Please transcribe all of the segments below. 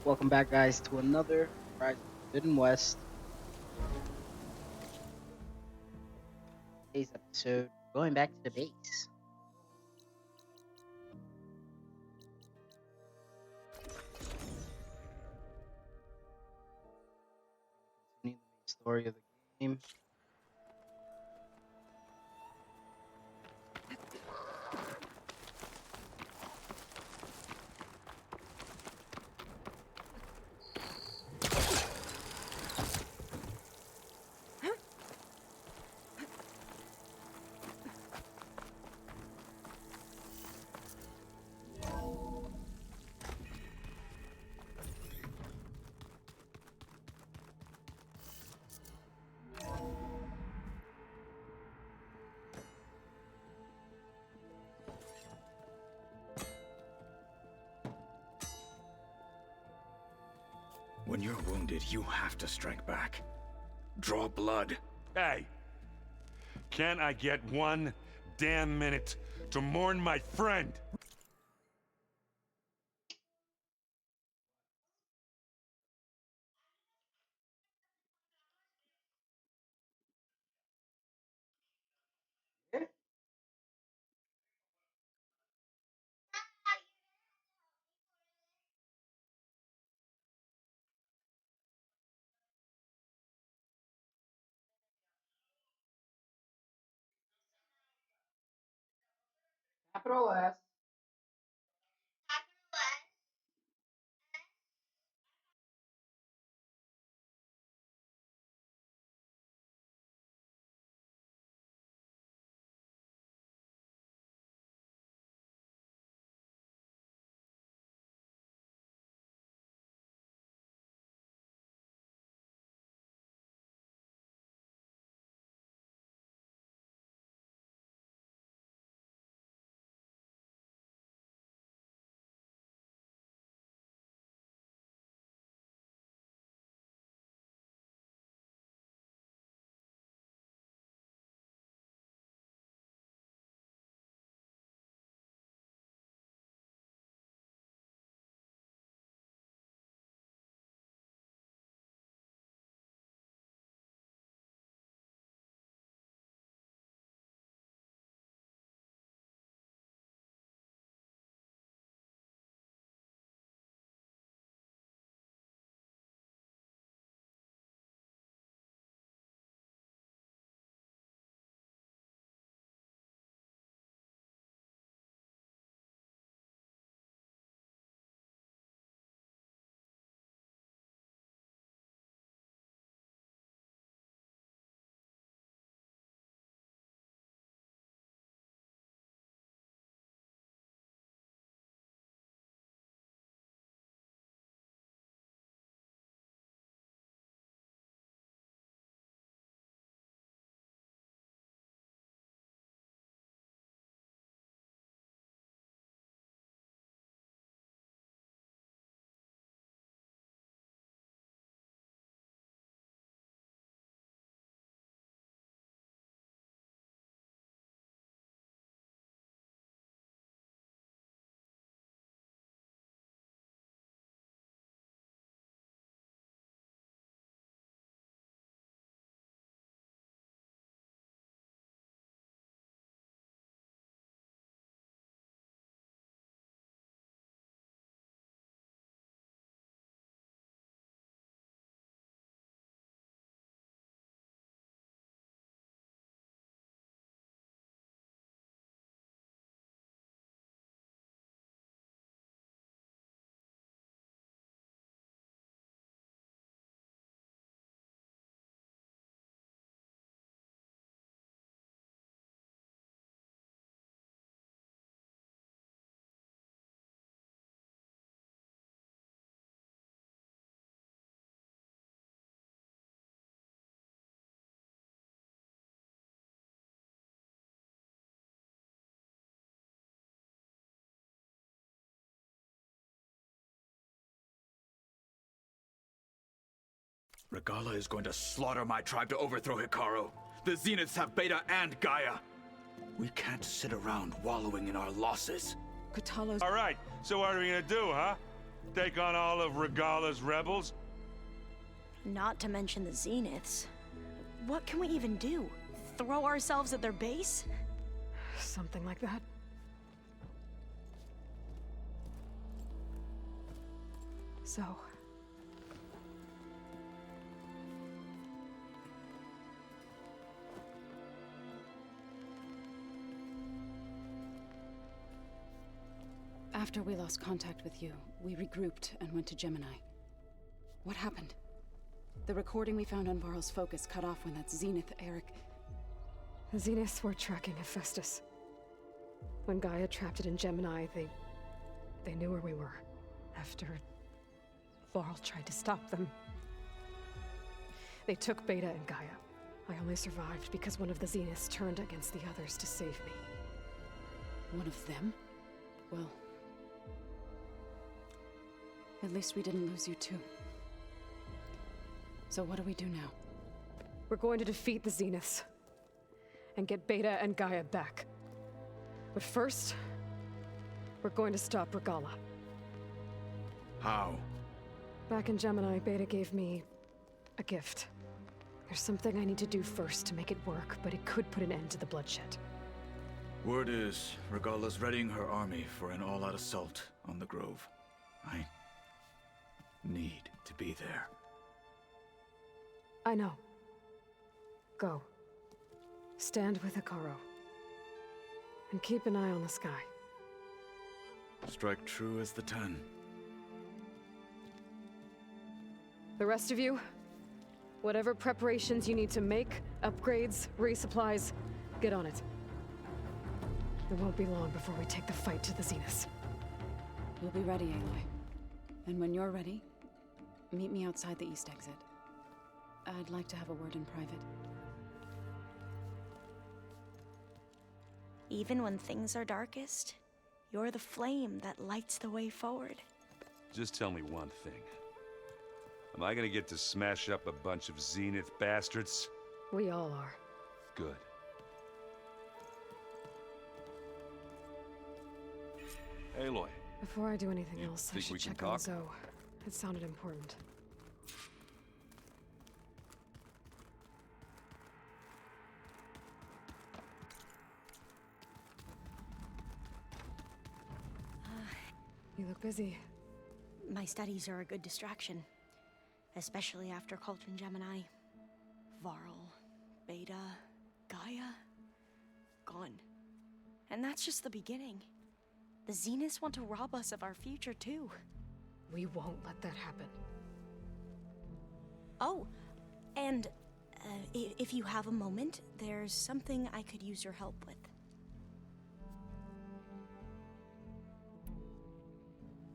welcome back, guys, to another Horizon Forbidden West. Today's episode, going back to the base. Continue the main story of the game. When you're wounded, you have to strike back. Draw blood. Hey! Can't I get one damn minute to mourn my friend? Capital S. Regala is going to slaughter my tribe to overthrow Hikaru. The Zeniths have Beta and Gaia. We can't sit around wallowing in our losses. Kotallo's Alright, so what are we gonna do, huh? Take on all of Regala's rebels? Not to mention the Zeniths. What can we even do? Throw ourselves at their base? Something like that. So... After we lost contact with you, we regrouped and went to Gemini. What happened? The recording we found on Varl's focus cut off when that Zenith Eric... The Zeniths were tracking Hephaestus. When Gaia trapped it in Gemini, they knew where we were. After Varl tried to stop them. They took Beta and Gaia. I only survived because one of the Zeniths turned against the others to save me. One of them? Well... at least we didn't lose you too. So what do we do now? We're going to defeat the Zeniths. And get Beta and Gaia back. But first... we're going to stop Regala. How? Back in Gemini, Beta gave me... a gift. There's something I need to do first to make it work, but it could put an end to the bloodshed. Word is, Regala's readying her army for an all-out assault on the Grove. I need to be there. I know. Go. Stand with Hekarro. And keep an eye on the sky. Strike true as the 10. The rest of you, whatever preparations you need to make, upgrades, resupplies, get on it. It won't be long before we take the fight to the Zeniths. We'll be ready, Aloy. And when you're ready, meet me outside the east exit. I'd like to have a word in private. Even when things are darkest, you're the flame that lights the way forward. Just tell me one thing. Am I gonna get to smash up a bunch of Zenith bastards? We all are. Good. Aloy, Before I do anything You else, I think should we can check on talk? Zoe. It sounded important. You look busy. My studies are a good distraction. Especially after Cauldron Gemini. Varl, Beta, Gaia... gone. And that's just the beginning. The Zeniths want to rob us of our future, too. We won't let that happen. Oh, and if you have a moment, there's something I could use your help with.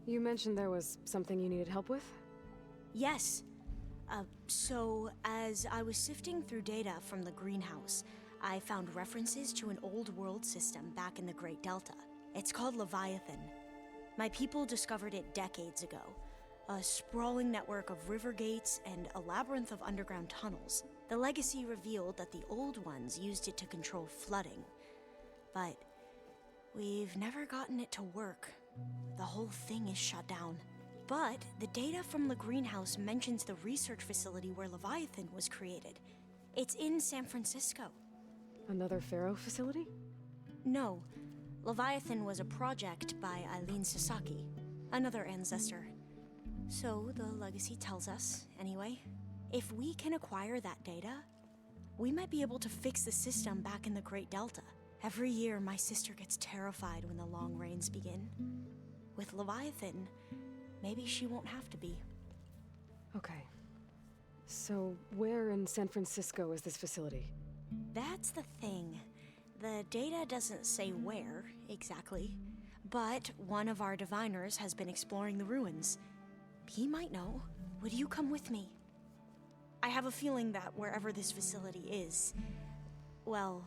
You mentioned there was something you needed help with? Yes. So, as I was sifting through data from the greenhouse, I found references to an old world system back in the Great Delta. It's called Leviathan. My people discovered it decades ago. A sprawling network of river gates and a labyrinth of underground tunnels. The legacy revealed that the old ones used it to control flooding. But we've never gotten it to work. The whole thing is shut down. But the data from the greenhouse mentions the research facility where Leviathan was created. It's in San Francisco. Another Pharaoh facility? No, Leviathan was a project by Eileen Sasaki, another ancestor. So the legacy tells us, anyway. If we can acquire that data, we might be able to fix the system back in the Great Delta. Every year, my sister gets terrified when the long rains begin. With Leviathan, maybe she won't have to be. Okay. So, where in San Francisco is this facility? That's the thing. The data doesn't say where, exactly. But one of our diviners has been exploring the ruins. He might know. Would you come with me? I have a feeling that wherever this facility is, well,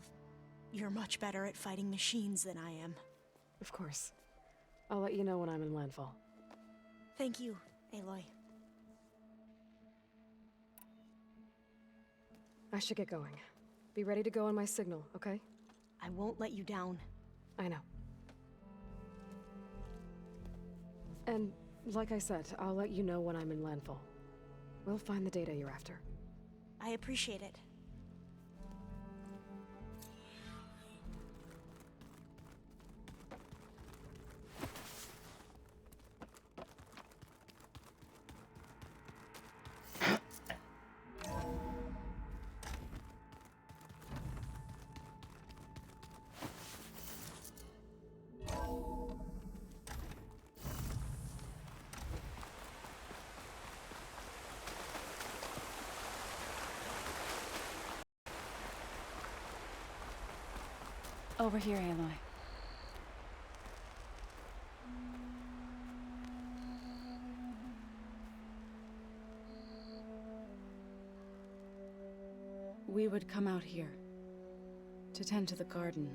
you're much better at fighting machines than I am. Of course. I'll let you know when I'm in landfall. Thank you, Aloy. I should get going. Be ready to go on my signal, okay? I won't let you down. I know. And Like I said, I'll let you know when I'm in landfall. We'll find the data you're after. I appreciate it. Over here, Aloy. We would come out here to tend to the garden.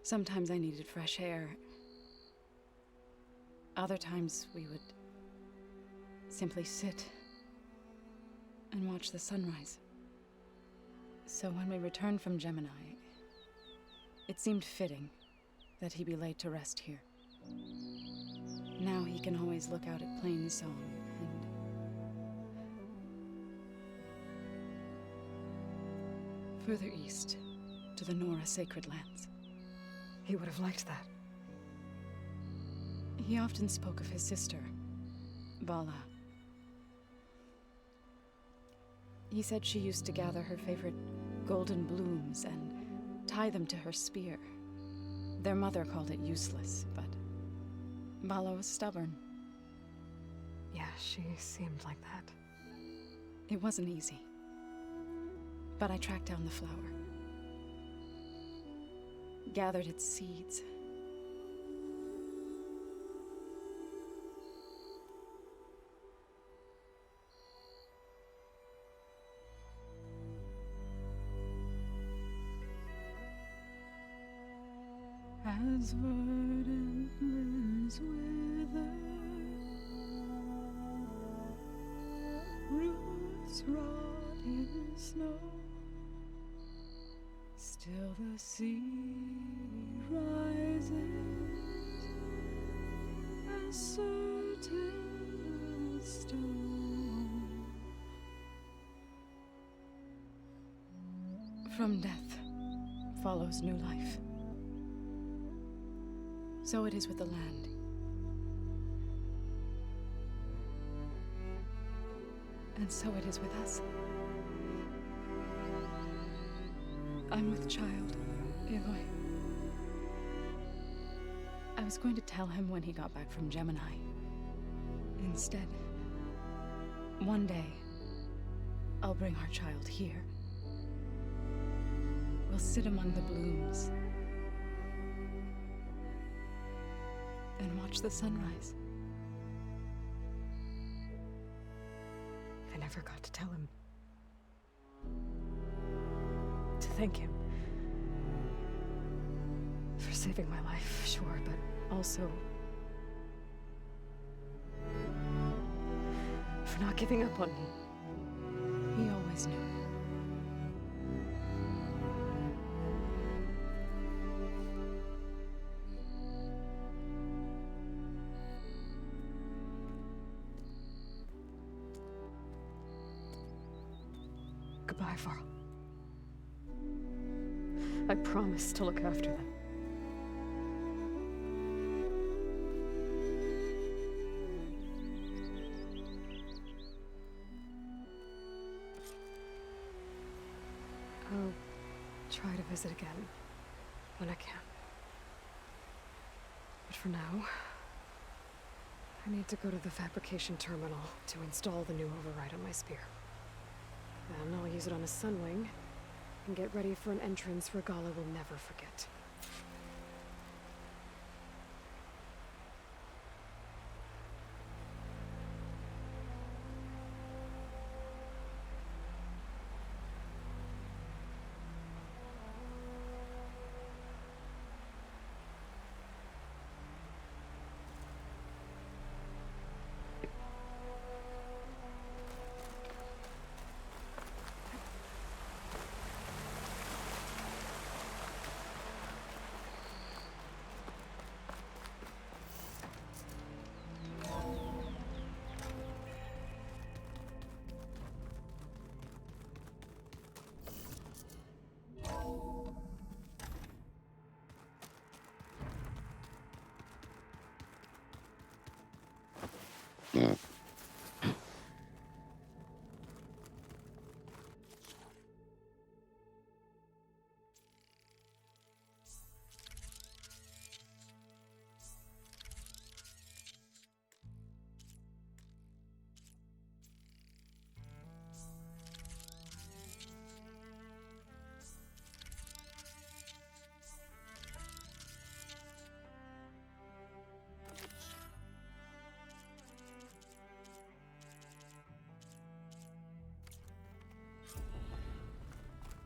Sometimes I needed fresh air. Other times we would simply sit and watch the sunrise. So when we returned from Gemini, it seemed fitting that he be laid to rest here. Now he can always look out at Plainsong and... further east, to the Nora Sacred Lands. He would have liked that. He often spoke of his sister, Vala. He said she used to gather her favorite golden blooms and tie them to her spear. Their mother called it useless, but Vala was stubborn. Yeah, she seemed like that. It wasn't easy. But I tracked down the flower. Gathered its seeds. As verdant limbs wither, roots rot in snow, still the sea rises, as certain as stone. From death follows new life. So it is with the land. And so it is with us. I'm with child, Aloy. I was going to tell him when he got back from Gemini. Instead, one day, I'll bring our child here. We'll sit among the blooms and watch the sunrise. I never got to tell him. To thank him. For saving my life, sure, but also... for not giving up on me. He always knew. Goodbye, Varl. I promise to look after them. I'll try to visit again when I can. But for now, I need to go to the fabrication terminal to install the new override on my spear. Then I'll use it on a sunwing and get ready for an entrance Regalla will never forget.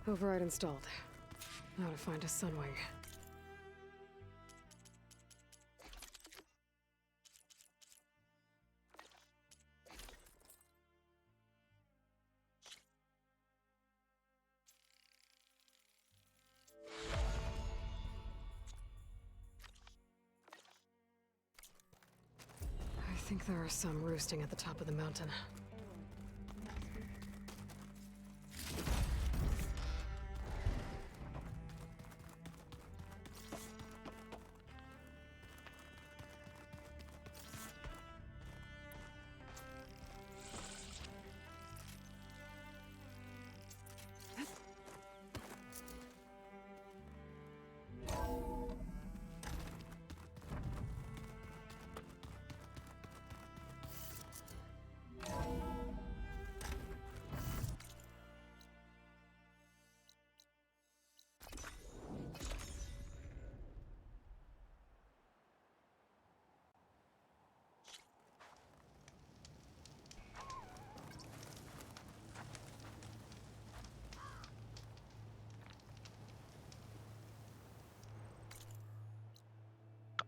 Override installed. Now to find a Sunwing. I think there are some roosting at the top of the mountain.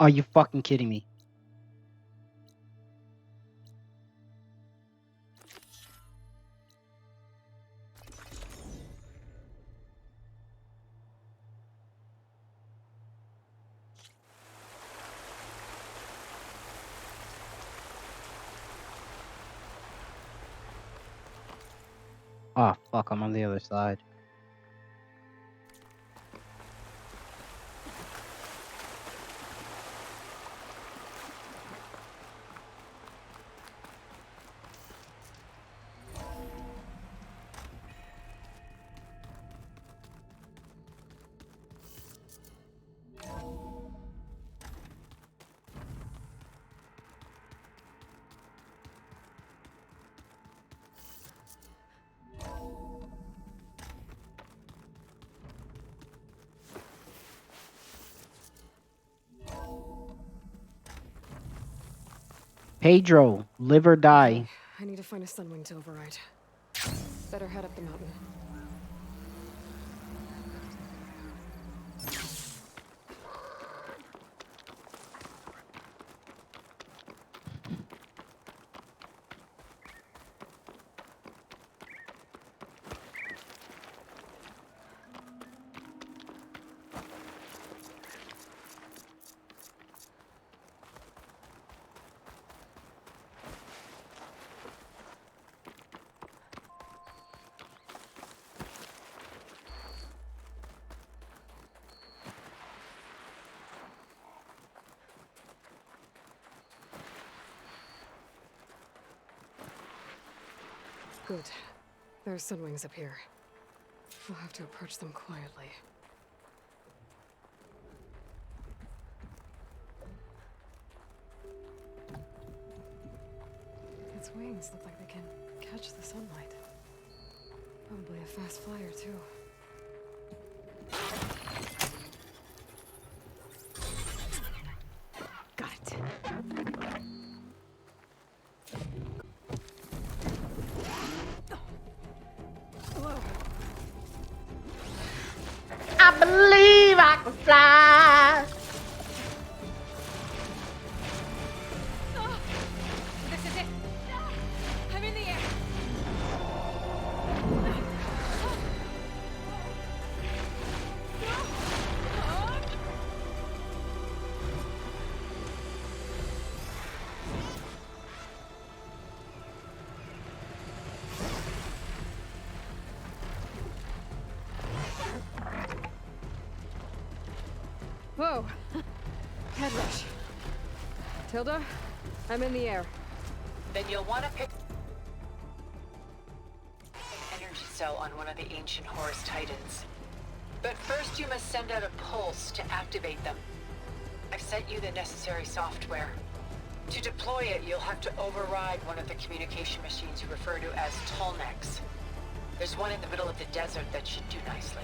Are you fucking kidding me? Oh, fuck, I'm on the other side. Pedro, live or die. I need to find a Sunwing to override. Better head up the mountain. Good. There's Sunwings up here. We'll have to approach them quietly. Its wings look like they can catch the sunlight. Probably a fast flyer, too. Got it. I believe I can fly. This is it. I'm in the air. Whoa. Head rush. Tilda, I'm in the air. then you'll want to pick an energy cell on one of the ancient Horus Titans. But first you must send out a pulse to activate them. I've sent you the necessary software. To deploy it, you'll have to override one of the communication machines you refer to as Tallnecks. There's one in the middle of the desert that should do nicely.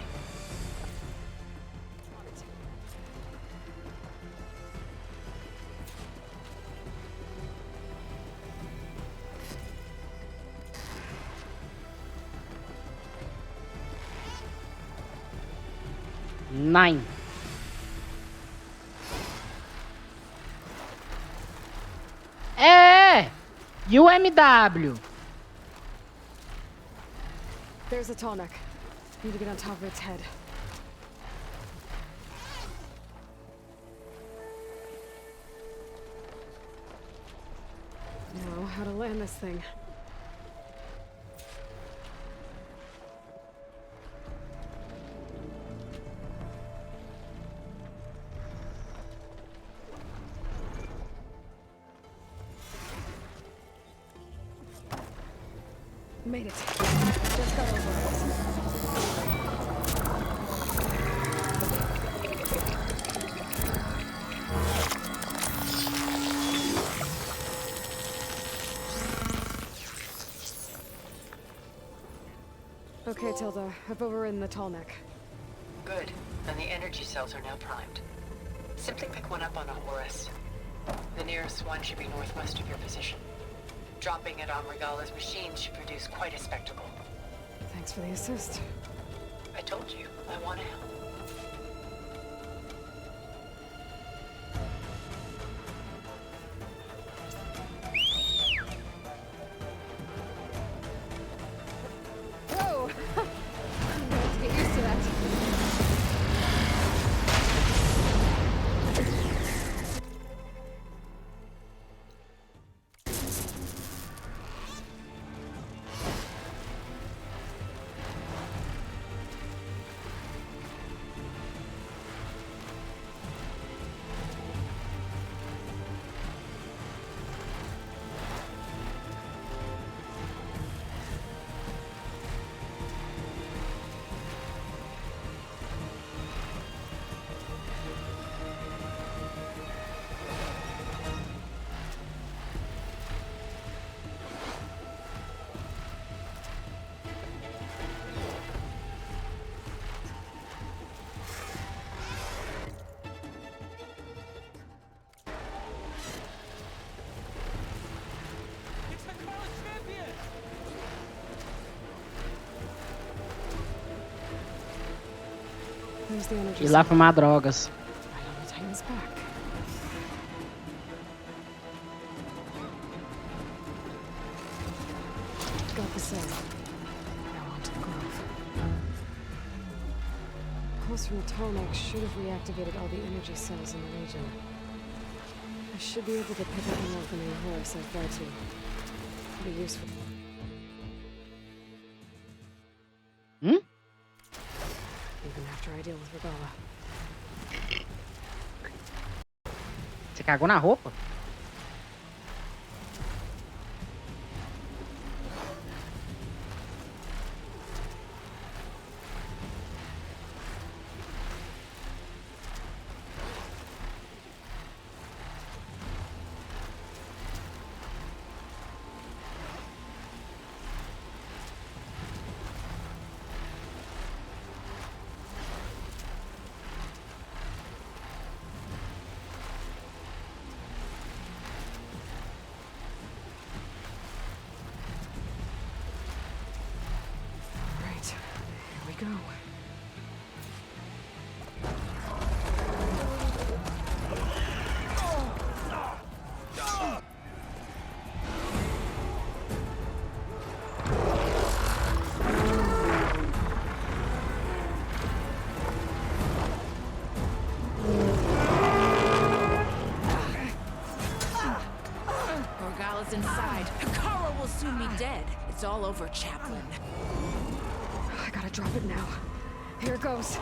Nine. UMW. There's a tall neck. Need to get on top of its head. Now, how to land this thing. Made it. Just got over it. Okay, Tilda. I've overridden the tall neck. Good. And the energy cells are now primed. Simply pick one up on a Horus. The nearest one should be northwest of your position. Dropping it on Regala's machine should produce quite a spectacle. Thanks for the assist. I told you, I want to help. Whoa! I'm gonna have to get used to that. There's the energy. Ir lá fumar drogas. Right on the Titan's back. Got the cell. Now onto the grove. Pulse from Tallneck should have reactivated all the energy cells in the region. I should be able to pick up more from the Horus I've got to. Be useful. Even after I deal with Regala. Você cagou na roupa? Right. Here we go. Regala's inside. Hikaru will soon be dead. It's all over, Chaplain. I gotta drop it now. Here it goes.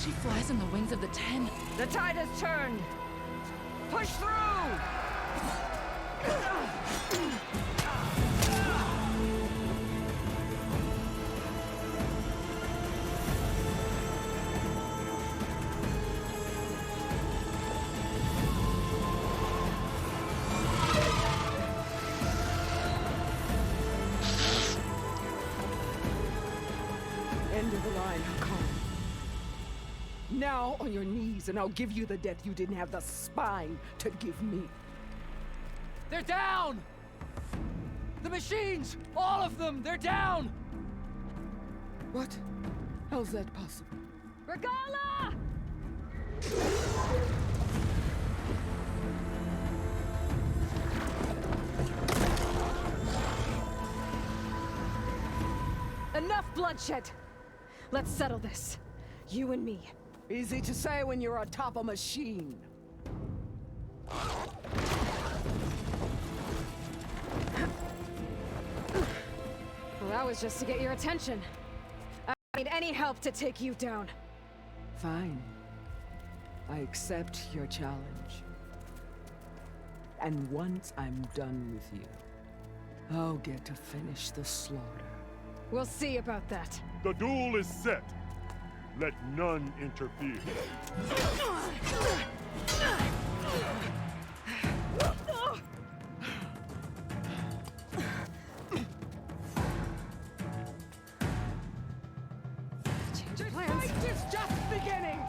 She flies on the wings of the Ten. The tide has turned! Push through! End of the line, Hakan. Now on your knees, and I'll give you the death you didn't have the spine to give me. They're down! The machines! All of them! They're down! What? How's that possible? Regala! Enough bloodshed! Let's settle this. You and me. Easy to say when you're atop a machine. Well, that was just to get your attention. I don't need any help to take you down. Fine. I accept your challenge. And once I'm done with you, I'll get to finish the slaughter. We'll see about that. The duel is set. Let none interfere. Change This plans. fight is just beginning!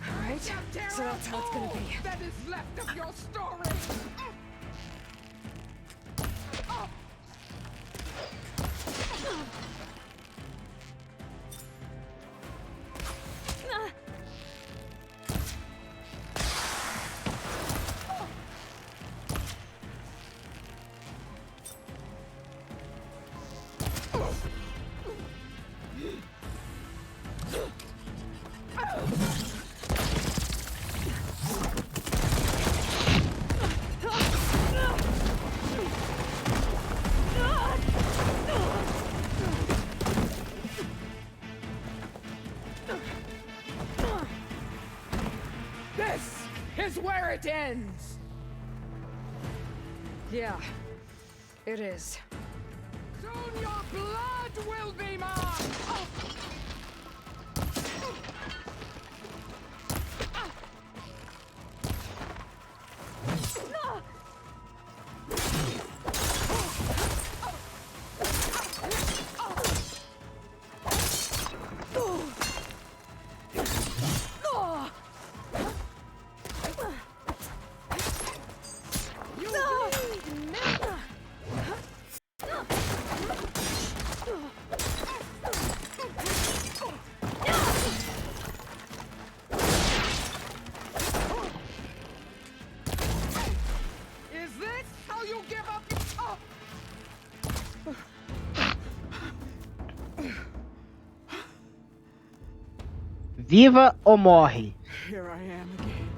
Alright, so that's how it's gonna be. That is left of your story! This is where it ends! Yeah, it is. Soon your blood will be mine! Is this how you give up your... Viva ou morre? Here I am again.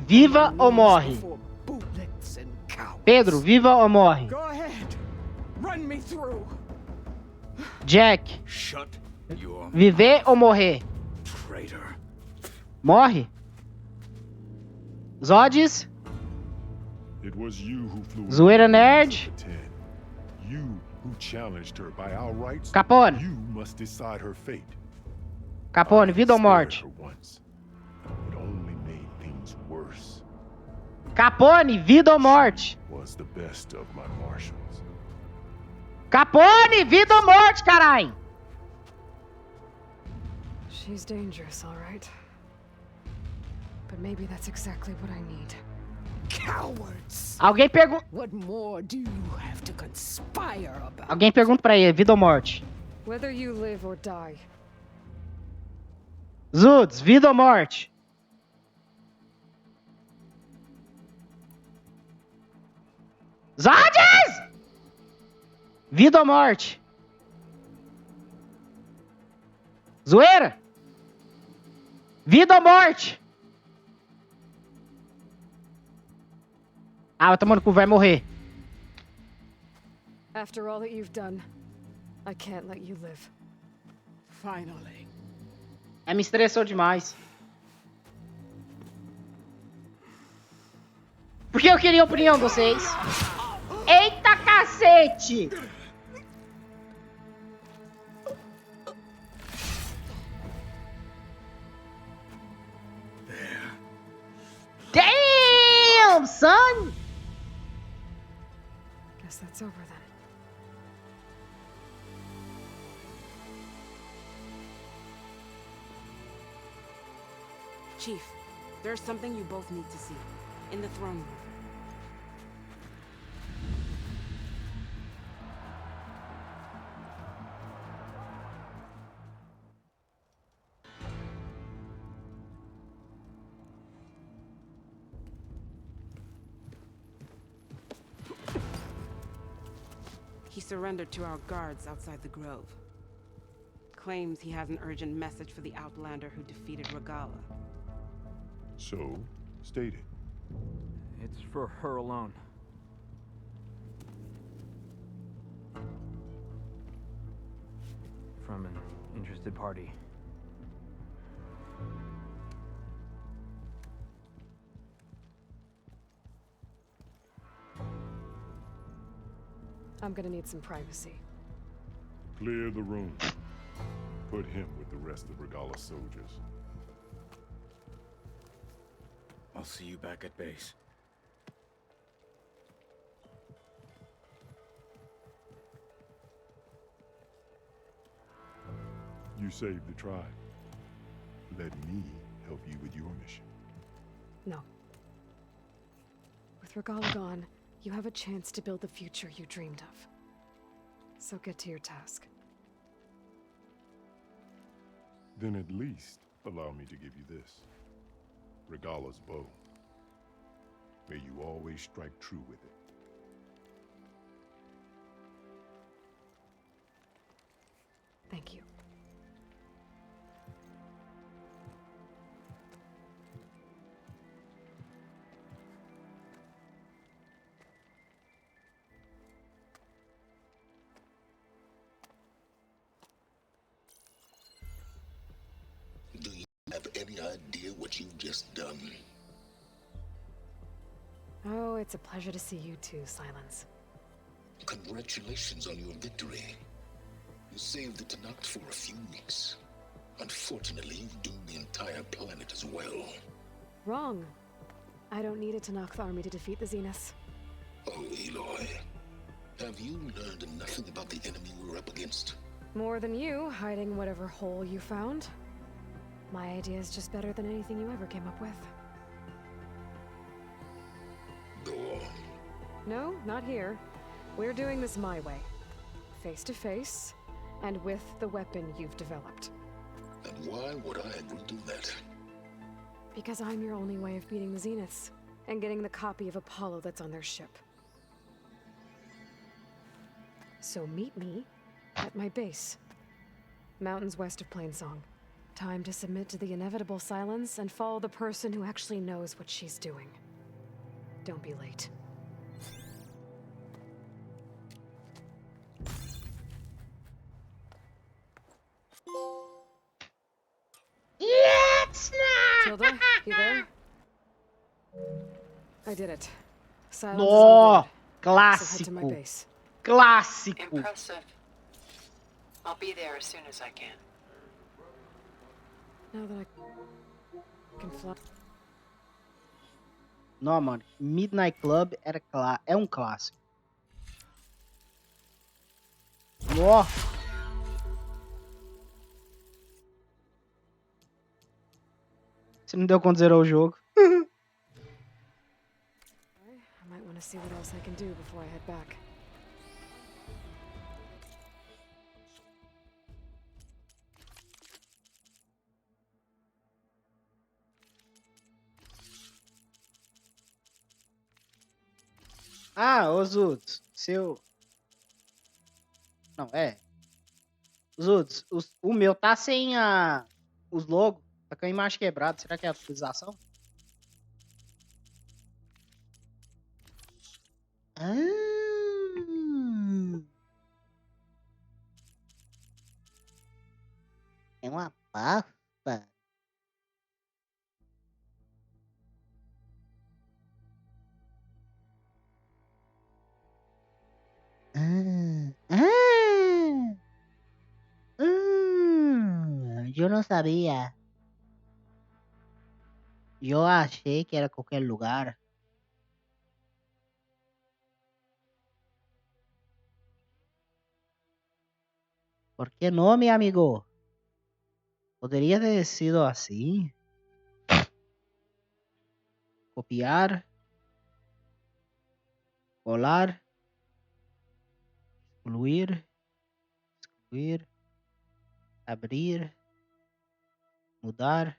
Viva ou morre? For bootlets and cowards. Pedro, viva ou morre? Go ahead. Run me through. Jack, Shut your viver ou morrer? traitor. Morre. Zodis, It was you who flew Zoeira into the nerd. wings of the 10. You who challenged her by our rights. Capone. You must decide her fate. Capone, I vida ou spared morte? her once. It only made things worse. Capone, vida ou morte? Was the best of my marshals. Capone, vida ou morte, carai? She's dangerous, all right. But maybe that's exactly what I need. Cowards! Alguém pergunta. What more do you have to conspire about? Alguém pergunta pra ele, vida ou morte? Whether you live or die. Zudes, vida ou morte? Zodes! Vida ou morte? Zoeira? Vida ou morte? Ah, vai tomando cu, vai morrer. After all that you've done, I can't let you live. Finally. Me estressou demais. Porque eu queria a opinião de vocês. Eita cacete! Damn, son! Guess that's over then. Chief, there's something you both need to see. In the throne room. He surrendered to our guards outside the grove. Claims he has an urgent message for the Outlander who defeated Regala. So, state it. It's for her alone. From an interested party. I'm gonna need some privacy. Clear the room. Put him with the rest of Regala's soldiers. I'll see you back at base. You saved the tribe. Let me help you with your mission. No. With Regala gone, you have a chance to build the future you dreamed of. So get to your task. Then at least allow me to give you this. Regala's bow. May you always strike true with it. Thank you. Do you have any idea what you've just done? Oh, it's a pleasure to see you too, Silence. Congratulations on your victory. You saved the Tenakth for a few weeks. Unfortunately, you've doomed the entire planet as well. Wrong. I don't need a Tenakth army to defeat the Zeniths. Oh, Aloy. Have you learned nothing about the enemy we're up against? More than you, hiding whatever hole you found. My idea is just better than anything you ever came up with. Go on. No, not here. We're doing this my way. Face to face, and with the weapon you've developed. And why would I agree to that? Because I'm your only way of beating the Zeniths, and getting the copy of Apollo that's on their ship. So meet me at my base. Mountains west of Plainsong. Time to submit to the inevitable silence and follow the person who actually knows what she's doing. Don't be late. Yes! Tilda, you there? I did it. asylum's Nó, on board, so head to my clássico. base. Clássico. Impressive. I'll be there as soon as I can. Now that I can fly. Não, mano. Midnight Club é um clássico. Ó. Você não deu quando zerou o jogo. I might want to see what else I can do before I head back. Ah, ô Zuds, seu... Não, é. Zuds, o meu tá sem os logos. Tá com a imagem quebrada. Será que é a atualização? É uma pasta. Eu não sabia. Eu achei que era qualquer lugar. ¿Por qué no, mi amigo? Podría haber sido así. Copiar. Colar. Excluir. Excluir. Abrir. Mudar.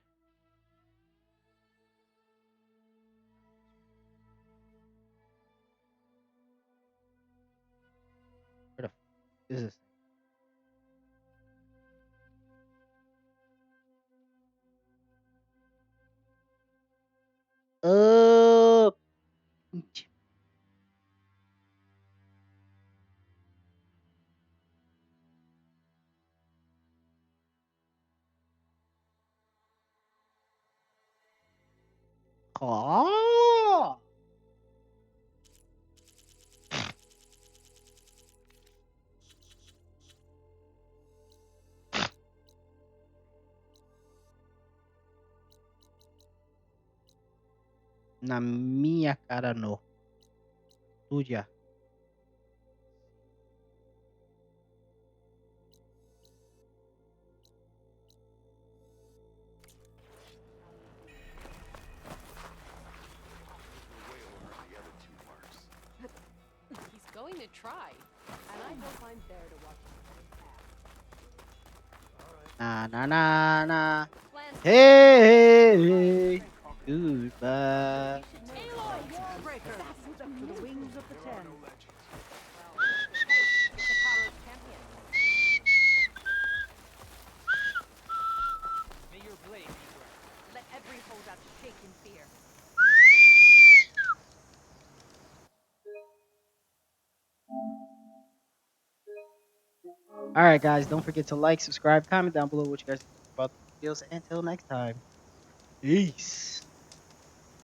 Where the f is this? Oh. Oh. Na minha cara, não. Tuya. He's going to try, and I hope I'm there to watch him. Na na na na. Hey, hey, hey. Goodbye. Aloy, Warbreaker! To the wings of the ten. May your blade be bright. Let every holdout shake in fear. Alright, guys, don't forget to like, subscribe, comment down below what you guys think about the videos. Until next time, peace.